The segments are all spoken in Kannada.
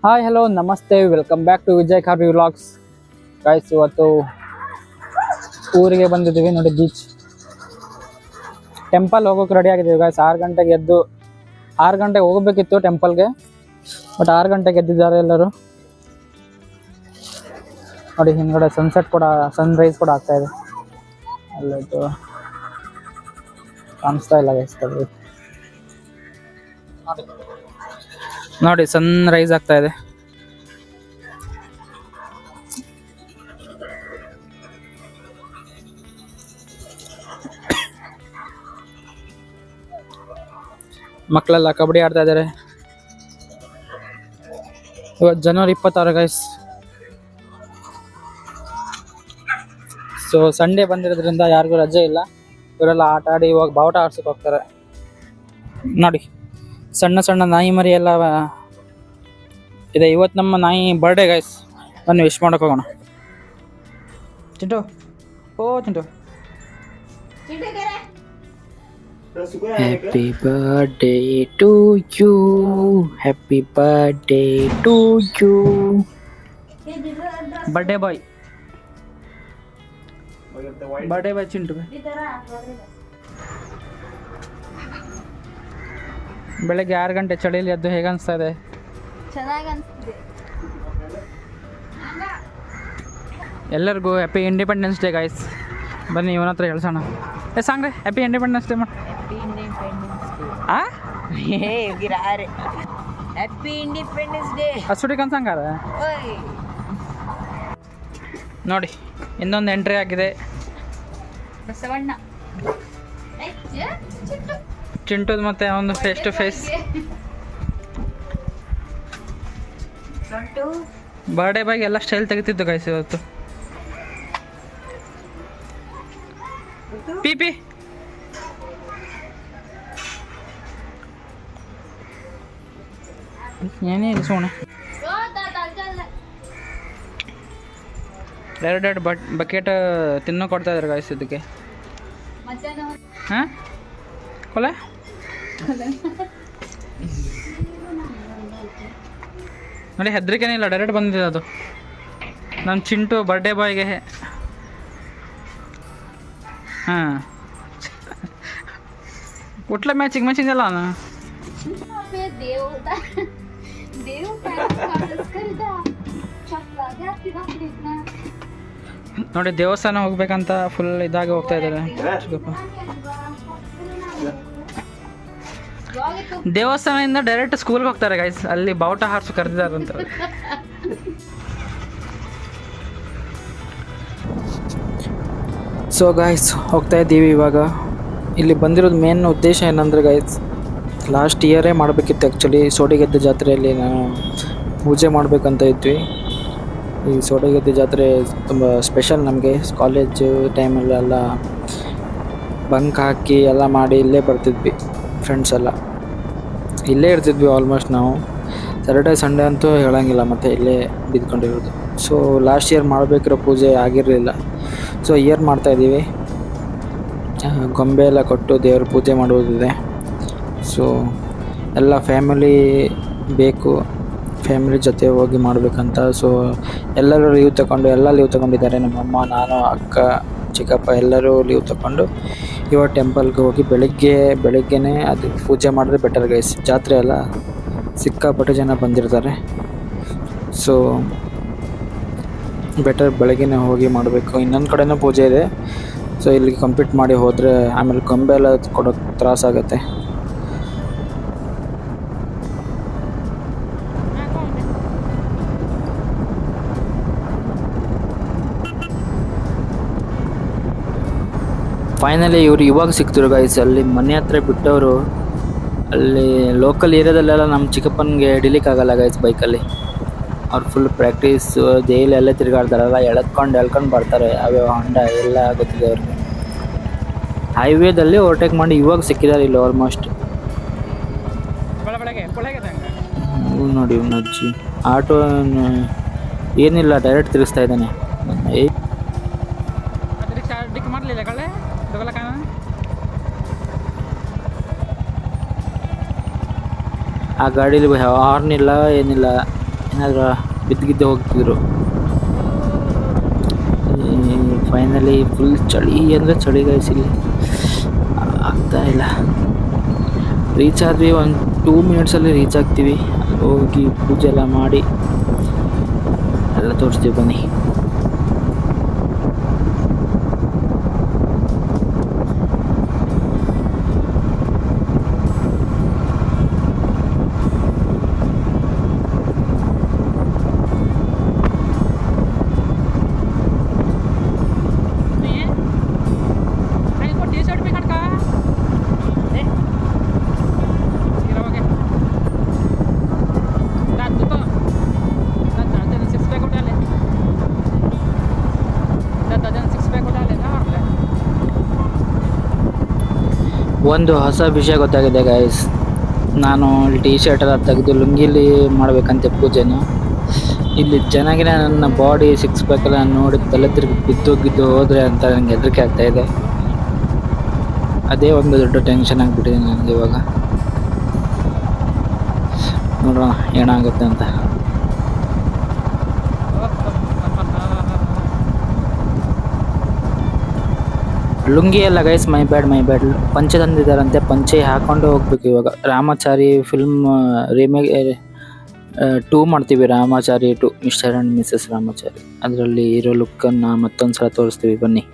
ಹಾಯ್ ಹಲೋ ನಮಸ್ತೆ welcome back to Vijay Kharvi vlogs guys. ಇವತ್ತು ಊರಿಗೆ ಬಂದಿದ್ದೀವಿ ನೋಡಿ, ಬೀಚ್ ಟೆಂಪಲ್ ಹೋಗೋಕೆ ರೆಡಿ ಆಗಿದ್ದೀವಿ ಗೈಸ್. 6 ಗಂಟೆಗೆ ಎದ್ದು 6 ಗಂಟೆಗೆ ಹೋಗಬೇಕಿತ್ತು ಟೆಂಪಲ್ಗೆ, ಬಟ್ 6 ಗಂಟೆಗೆ ಎದ್ದಿದ್ದಾರೆ ಎಲ್ಲರೂ. ನೋಡಿ ಹಿಂದ್ಗಡೆ ಸನ್ಸೆಟ್ ಕೂಡ, ಸನ್ರೈಸ್ ಕೂಡ ಆಗ್ತಾ ಇದೆ. ಅಲ್ಲಿದ್ದು ಕಾಣಿಸ್ತಾ ಇಲ್ಲ ಗೈಸ್. ನೋಡಿ ಸನ್ ರೈಸ್ ಆಗ್ತಾ ಇದೆ. ಮಕ್ಕಳೆಲ್ಲ ಕಬಡ್ಡಿ ಆಡ್ತಾ ಇದ್ದಾರೆ. ಇವತ್ತು ಜನವರಿ 26 ಗೈಸ್. ಸೊ ಸಂಡೇ ಬಂದಿರೋದ್ರಿಂದ ಯಾರಿಗೂ ರಜೆ ಇಲ್ಲ. ಇವರೆಲ್ಲ ಆಟ ಆಡಿ ಇವಾಗ ಬಾವುಟ ಆಡ್ಸಕ್ಕೆ ಹೋಗ್ತಾರೆ. ನೋಡಿ ಸಣ್ಣ ಸಣ್ಣ ನಾಯಿ ಮರಿ ಎಲ್ಲ ಇದೆ. ಇವತ್ತು ನಮ್ಮ ನಾಯಿ ಬರ್ಡೇ ಗೈಸ್. ಬನ್ನಿ ವಿಶ್ ಮಾಡೋಕೆ ಹೋಗೋಣ. ಚಿಂಟು, ಓ Chintu, happy birthday to you, happy birthday to you. Birthday boy, birthday boy Chintu. ಬೆಳಗ್ಗೆ 6 ಗಂಟೆ ಚಳಿಯಲ್ಲಿ ಎದ್ದು ಹೇಗೆ ಅನಿಸ್ತಾ ಇದೆ? ಚೆನ್ನಾಗಿ ಅನಿಸ್ತಿದೆ. ಎಲ್ಲರಿಗೂ ಹ್ಯಾಪಿ ಇಂಡಿಪೆಂಡೆನ್ಸ್ ಡೇ ಗೈಸ್. ಬನ್ನಿ ಇವನ ಹತ್ರ ಹೇಳ್ಸೋಣ. ಸಾಂಗ್ರೆ ಹ್ಯಾಪಿ ಇಂಡಿಪೆಂಡೆನ್ಸ್ ಡೇ ಮಾಡಿ. ಹ್ಯಾಪಿ ಇಂಡಿಪೆಂಡೆನ್ಸ್ ಡೇ ಅಷ್ಟುಡಿ ಕನ್ಸಂಗಾರ. ನೋಡಿ ಇನ್ನೊಂದು ಎಂಟ್ರಿ ಆಗಿದೆ. ಬಸವಣ್ಣ ಚಿಂಟುದ್ ಮತ್ತೆ ಒಂದು ಫೇಸ್ ಟು ಫೇಸ್. ಬರ್ಡೇ ಬಾಯ್ಗೆ ಎಲ್ಲ ಸ್ಟೈಲ್ ತೆಗಿತಿದ್ದು ಗೈಸ್ ಇವತ್ತು. ಪಿ ಪಿ ಏನೇ ಇಲ್ಲ ಸೋಣ. ಎರಡು ಬಕೆಟ್ ತಿನ್ನೋ ಕೊಡ್ತಾ ಇದ್ದಾರೆ ಗೈಸ್ ಇದಕ್ಕೆ. ಹಾಂ ಕೊಲೆ ನೋಡಿ, ಹೆದರಿಕೆನೇ ಇಲ್ಲ, ಡೈರೆಕ್ಟ್ ಬಂದಿದೆ ಅದು. ನಮ್ಮ ಚಿಂಟು ಬರ್ಡೇ ಬಾಯ್ಗೆ. ಹಾಂ ಕುಟ್ಲ ಮ್ಯಾಚಿಂಗ್ ಮ್ಯಾಚಿಂಗ್ ಅಲ್ಲ. ನೋಡಿ ದೇವಸ್ಥಾನ ಹೋಗ್ಬೇಕಂತ ಫುಲ್ ಇದಾಗಿ ಹೋಗ್ತಾ ಇದ್ದಾರೆ. ದೇವಸ್ಥಾನದಿಂದ ಡೈರೆಕ್ಟ್ ಸ್ಕೂಲ್ಗೆ ಹೋಗ್ತಾರೆ ಗೈಸ್. ಅಲ್ಲಿ ಬಾವುಟ ಹಾರಿಸು ಕರೆದಿದ್ದಾರೆ ಅಂತ. ಸೊ ಗೈಸ್ ಹೋಗ್ತಾ ಇದ್ದೀವಿ ಇವಾಗ. ಇಲ್ಲಿ ಬಂದಿರೋದು ಮೇನ್ ಉದ್ದೇಶ ಏನಂದರೆ ಗೈಸ್, ಲಾಸ್ಟ್ ಇಯರೇ ಮಾಡಬೇಕಿತ್ತು ಆ್ಯಕ್ಚುಲಿ. ಸೋಡಿಗೆದ್ದೆ ಜಾತ್ರೆಯಲ್ಲಿ ನಾವು ಪೂಜೆ ಮಾಡಬೇಕಂತ ಇದ್ವಿ. ಈ ಸೋಡಿಗೆದ್ದೆ ಜಾತ್ರೆ ತುಂಬ ಸ್ಪೆಷಲ್ ನಮಗೆ. ಕಾಲೇಜು ಟೈಮಲ್ಲೆಲ್ಲ ಬಂಕ್ ಹಾಕಿ ಎಲ್ಲ ಮಾಡಿ ಇಲ್ಲೇ ಬರ್ತಿದ್ವಿ. ಫ್ರೆಂಡ್ಸ್ ಎಲ್ಲ ಇಲ್ಲೇ ಇರ್ತಿದ್ವಿ ಆಲ್ಮೋಸ್ಟ್ ನಾವು. ಸ್ಯಾಟರ್ಡೇ ಸಂಡೇ ಅಂತೂ ಹೇಳೋಂಗಿಲ್ಲ, ಮತ್ತು ಇಲ್ಲೇ ಬಿದ್ಕೊಂಡಿರೋದು. ಸೊ ಲಾಸ್ಟ್ ಇಯರ್ ಮಾಡಬೇಕಿರೋ ಪೂಜೆ ಆಗಿರಲಿಲ್ಲ. ಸೊ ಇಯರ್ ಮಾಡ್ತಾಯಿದ್ದೀವಿ. ಗೊಂಬೆ ಎಲ್ಲ ಕೊಟ್ಟು ದೇವ್ರ ಪೂಜೆ ಮಾಡುವುದಿದೆ. ಸೊ ಎಲ್ಲ ಫ್ಯಾಮಿಲಿ ಬೇಕು, ಫ್ಯಾಮಿಲಿ ಜೊತೆ ಹೋಗಿ ಮಾಡಬೇಕಂತ. ಸೊ ಎಲ್ಲರೂ ಲೀವ್ ತಗೊಂಡಿದ್ದಾರೆ. ನಮ್ಮಮ್ಮ, ನಾನು, ಅಕ್ಕ, ಚಿಕ್ಕಪ್ಪ ಎಲ್ಲರೂ ಲೀವ್ ತಗೊಂಡು ಇವಾಗ ಟೆಂಪಲ್ಗೆ ಹೋಗಿ ಬೆಳಗ್ಗೆನೇ ಅದು ಪೂಜೆ ಮಾಡಿದ್ರೆ ಬೆಟರ್ ಗೈಸ್. ಜಾತ್ರೆ ಎಲ್ಲ ಸಿಕ್ಕಾಪಟ್ಟೆ ಜನ ಬಂದಿರ್ತಾರೆ. ಸೊ ಬೆಟರ್ ಬೆಳಗ್ಗೆನೇ ಹೋಗಿ ಮಾಡಬೇಕು. ಇನ್ನೊಂದು ಕಡೆನೂ ಪೂಜೆ ಇದೆ. ಸೊ ಇಲ್ಲಿಗೆ ಕಂಪ್ಲೀಟ್ ಮಾಡಿ ಹೋದರೆ ಆಮೇಲೆ ಗೊಂಬೆ ಎಲ್ಲ ಕೊಡೋಕ್ಕೆ ತ್ರಾಸಾಗತ್ತೆ. ಫೈನಲಿ ಇವರು ಇವಾಗ ಸಿಕ್ತರು ಗೈಸ್. ಅಲ್ಲಿ ಮನೆ ಹತ್ರ ಬಿಟ್ಟವರು. ಅಲ್ಲಿ ಲೋಕಲ್ ಏರಿಯಾದಲ್ಲೆಲ್ಲ ನಮ್ಮ ಚಿಕ್ಕಪ್ಪನಿಗೆ ಹಿಡಿಲಿಕ್ಕಾಗಲ್ಲ ಗೈಸ್ ಬೈಕಲ್ಲಿ. ಅವ್ರು ಫುಲ್ ಪ್ರಾಕ್ಟೀಸ್ ಡೈಲಿ ಎಲ್ಲ ತಿರುಗಾಡ್ತಾರಲ್ಲ, ಎಳ್ಕೊಂಡು ಬರ್ತಾರೆ. ಯಾವ್ಯಾವ ಹೊಂಡ ಎಲ್ಲ ಗೊತ್ತಿದೆ ಅವ್ರಿಗೆ. ಹೈವೇದಲ್ಲಿ ಓವರ್ಟೇಕ್ ಮಾಡಿ ಇವಾಗ ಸಿಕ್ಕಿದ್ದಾರೆ ಇಲ್ಲಿ ಆಲ್ಮೋಸ್ಟ್. ನೋಡಿ ಅಜ್ಜಿ ಆಟೋ ಏನಿಲ್ಲ, ಡೈರೆಕ್ಟ್ ತಿರುಗಿಸ್ತಾ ಇದ್ದಾನೆ. ಆ ಗಾಡೀಲಿ ಹಾರ್ನ್ ಇಲ್ಲ, ಏನಿಲ್ಲ, ಏನಾದರೂ ಬಿದ್ದಿದ್ದು ಹೋಗ್ತಿದ್ರು. ಫೈನಲಿ ಫುಲ್ ಚಳಿ ಅಂದರೆ ಚಳಿ ಗೈಸ್, ಇಲ್ಲಿ ಆಗ್ತಾ ಇಲ್ಲ. ರೀಚ್ ಆದ್ವಿ, ಒಂದು 2 ಮಿನಿಟ್ಸಲ್ಲಿ ರೀಚ್ ಆಗ್ತೀವಿ. ಅಲ್ಲಿ ಹೋಗಿ ಪೂಜೆ ಎಲ್ಲ ಮಾಡಿ ಎಲ್ಲ ತೋರಿಸ್ತೀವಿ ಬನ್ನಿ. ಒಂದು ಹೊಸ ವಿಷಯ ಗೊತ್ತಾಗಿದೆ ಗೈಸ್. ನಾನು ಇಲ್ಲಿ ಟಿ ಶರ್ಟ್ ಎಲ್ಲ ತೆಗೆದು ಲುಂಗಿಲಿ ಮಾಡಬೇಕಂತೆ ಪೂಜೆನ. ಇಲ್ಲಿ ಚೆನ್ನಾಗಿ ನನ್ನ ಬಾಡಿ 6 ಪ್ಯಾಕ್ ಎಲ್ಲ ನೋಡಿ ತಲೆ ತಿರುಗಿ ಬಿದ್ದೋಗಿದ್ದು ಹೋದರೆ ಅಂತ ನನಗೆ ಹೆದರಿಕೆ ಆಗ್ತಾಯಿದೆ. ಅದೇ ಒಂದು ದೊಡ್ಡ ಟೆನ್ಷನ್ ಆಗಿಬಿಟ್ಟಿದೆ ನನಗೆ ಇವಾಗ. ನೋಡೋಣ ಏನಾಗುತ್ತೆ ಅಂತ. ಲುಂಗಿ ಎಲ್ಲ ಗೈಸ್, ಮೈ ಬ್ಯಾಡ್ ಪಂಚೆ ತಂದಿದ್ದಾರಂತೆ, ಪಂಚೆ ಹಾಕೊಂಡು ಹೋಗ್ಬೇಕು ಇವಾಗ. ರಾಮಾಚಾರಿ ಫಿಲ್ಮ್ ರೀಮೇಕ್ 2 ಮಾಡ್ತೀವಿ, Ramachari 2 mister and Mrs Ramachari. ಅದರಲ್ಲಿ ಇರೋ ಲುಕ್ಕನ್ನು ಮತ್ತೊಂದು ಸಲ ತೋರಿಸ್ತೀವಿ ಬನ್ನಿ.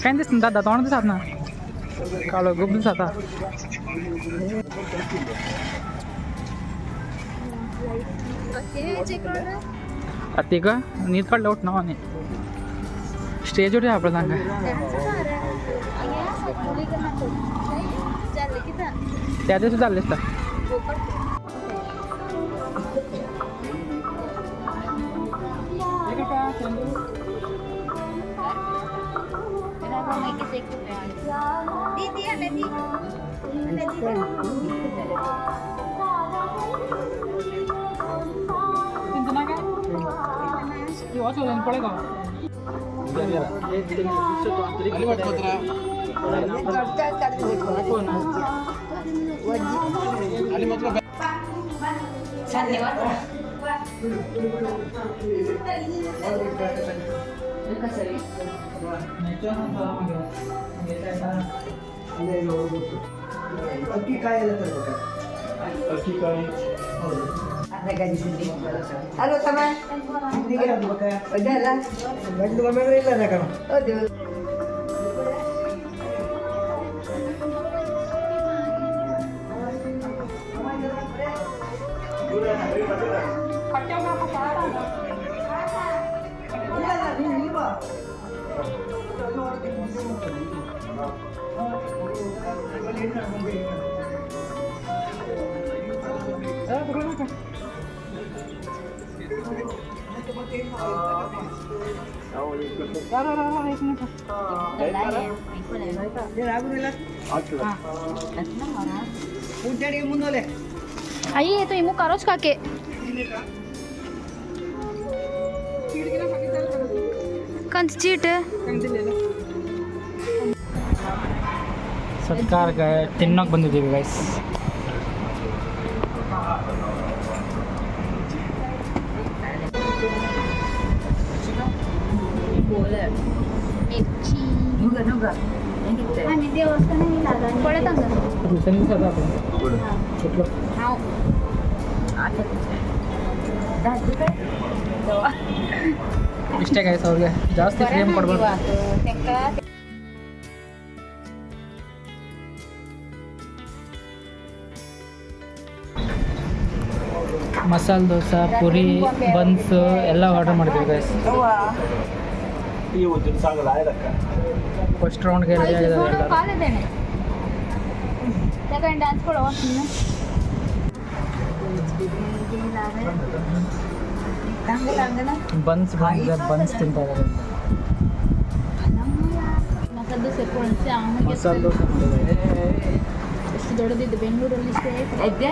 Kan dia sendat datang itu saat na. Kalau gue belum saat. Atiga, need card out now ani. Stage udah apa tangga? Tiada sudah list. दीदी ada di कितना का ये और चलन पड़ेगा ಅಕ್ಕಿ ಕಾಯಿ ಎಲ್ಲ ತರಬೇಕಾ? ಅಕ್ಕಿ ಕಾಯಿ ಹಲೋ ತಮ್ಮ ಅದಲ್ಲ ಗಂಡು ಮನೆಯಲ್ಲ ಇಲ್ಲ ಕಣ. ಹೌದು ಮುಂದೆ आइए तो इमू करोच काके कंच चीट ಸತ್ಕಾರಕ್ಕೆ ತಿನ್ನೋಕೆ ಬಂದಿದ್ದೀವಿ ಗೈಸ್. आणि देवस्थान पडत ಇಷ್ಟೇ ಗೈಸ್, ಅವ್ರಿಗೆ ಜಾಸ್ತಿ ಫ್ರೇಮ್ ಕೊಡ್ಬೇಕು. ಮಸಾಲೆ ದೋಸೆ, ಪುರಿ, ಬನ್ಸ್ ಎಲ್ಲ ಆರ್ಡರ್ ಮಾಡಿದ್ವಿ ಗೈಸ್. ಫಸ್ಟ್ ರೌಂಡ್ಗೆ ರೆಡಿ ಆಗಿದ್ದಾರೆ ಎಲ್ಲ. डांस करो ಬನ್ಸ್ ಬಂದಿದೆ, ಬನ್ಸ್ ತಿಂತಾ ಇದ್ದಾರೆ. ಮಸಾಲೆ ದೋಸೆ ಮಸಾಲೆ ದೋಸೆ ಮಾಡಿದ್ದಾರೆ. ಎಷ್ಟು ದೊಡ್ಡದಿದ್ದು ಬೆಂಗಳೂರಲ್ಲಿ ಇಷ್ಟೇ.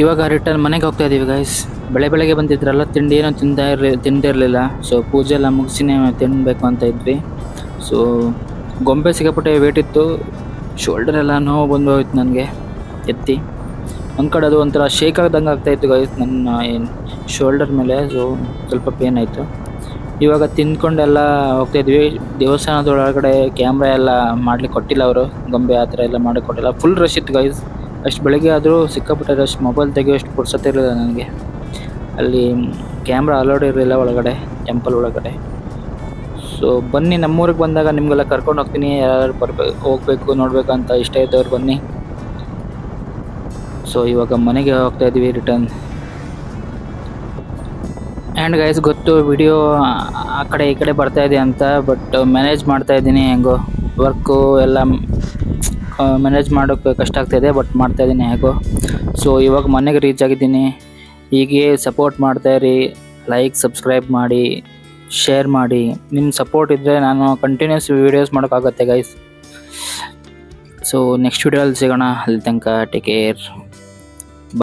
ಇವಾಗ ರಿಟರ್ನ್ ಮನೆಗೆ ಹೋಗ್ತಾ ಇದ್ದೀವಿ ಗೈಸ್. ಬೆಳಗ್ಗೆ ಬಂದಿದ್ರಲ್ಲ, ತಿಂಡಿ ಏನೋ ತಿಂದಿರಲಿಲ್ಲ. ಸೊ ಪೂಜೆ ಎಲ್ಲ ಮುಗಿಸಿನೇ ತಿನ್ನಬೇಕು ಅಂತ ಇದ್ವಿ. ಸೊ ಗೊಂಬೆ ಸಿಕ್ಕಾಪಟ್ಟೆ ವೇಟ್ ಇತ್ತು, ಶೋಲ್ಡರ್ ಎಲ್ಲ ನೋವು ಬಂದು ಹೋಯ್ತು ನನಗೆ ಎತ್ತಿ. ಒಂದು ಕಡೆ ಅದು ಒಂಥರ ಶೇಕ್ ಆಗ್ದಂಗೆ ಆಗ್ತಾಯಿತ್ತು ಗೈಸ್ ನನ್ನ ಶೋಲ್ಡರ್ ಮೇಲೆ. ಸೊ ಸ್ವಲ್ಪ ಪೇನ್ ಆಯಿತು. ಇವಾಗ ತಿಂದ್ಕೊಂಡೆಲ್ಲ ಹೋಗ್ತಾಯಿದ್ವಿ. ದೇವಸ್ಥಾನದೊಳಗಡೆ ಕ್ಯಾಮ್ರಾ ಎಲ್ಲ ಮಾಡ್ಲಿಕ್ಕೆ ಕೊಟ್ಟಿಲ್ಲ ಅವರು, ಗೊಂಬೆ ಆ ಥರ ಎಲ್ಲ ಮಾಡಿ ಕೊಟ್ಟಿಲ್ಲ. ಫುಲ್ ರಶ್ ಇತ್ತು ಗೈಸ್. ಅಷ್ಟು ಬೆಳಗ್ಗೆ ಆದರೂ ಸಿಕ್ಕಾಪಟ್ಟೆ ರಶ್. ಮೊಬೈಲ್ ತೆಗೆಯೋಷ್ಟು ಪುರ್ಸತ್ತಿರಲಿಲ್ಲ ನನಗೆ. ಅಲ್ಲಿ ಕ್ಯಾಮ್ರಾ ಅಲೋಡ್ ಇರಲಿಲ್ಲ ಒಳಗಡೆ, ಟೆಂಪಲ್ ಒಳಗಡೆ. ಸೊ ಬನ್ನಿ, ನಮ್ಮೂರಿಗೆ ಬಂದಾಗ ನಿಮಗೆಲ್ಲ ಕರ್ಕೊಂಡು ಹೋಗ್ತೀನಿ. ಯಾರು ಹೋಗ್ಬೇಕು ನೋಡಬೇಕು ಅಂತ ಇಷ್ಟ ಇದ್ದವ್ರು ಬನ್ನಿ. ಸೊ ಇವಾಗ ಮನೆಗೆ ಹೋಗ್ತಾ ಇದ್ದೀವಿ ರಿಟರ್ನ್. ಆ್ಯಂಡ್ ಗೈಸ್, ಗೊತ್ತು ವಿಡಿಯೋ ಆ ಕಡೆ ಈ ಕಡೆ ಬರ್ತಾಯಿದೆ ಅಂತ, ಬಟ್ ಮ್ಯಾನೇಜ್ ಮಾಡ್ತಾಯಿದ್ದೀನಿ. ಹೆಂಗೋ ವರ್ಕು ಎಲ್ಲ ಮ್ಯಾನೇಜ್ ಮಾಡೋಕ್ಕೆ ಕಷ್ಟ ಆಗ್ತಾಯಿದೆ, ಬಟ್ ಮಾಡ್ತಾಯಿದ್ದೀನಿ ಹೇಗೋ. ಸೊ ಇವಾಗ ಮನೆಗೆ ರೀಚ್ ಆಗಿದ್ದೀನಿ. ಹೀಗೆ ಸಪೋರ್ಟ್ ಮಾಡ್ತಾಯಿರಿ, ಲೈಕ್ ಸಬ್ಸ್ಕ್ರೈಬ್ ಮಾಡಿ, ಶೇರ್ ಮಾಡಿ. ನಿಮ್ಮ ಸಪೋರ್ಟ್ ಇದ್ದರೆ ನಾನು ಕಂಟಿನ್ಯೂಸ್ ವೀಡಿಯೋಸ್ ಮಾಡೋಕ್ಕಾಗತ್ತೆ ಗೈಸ್. ಸೊ ನೆಕ್ಸ್ಟ್ ವೀಡಿಯೋಲ್ಲಿ ಸಿಗೋಣ. ಅಲ್ಲಿ ತನಕ ಟೇಕ್ ಕೇರ್.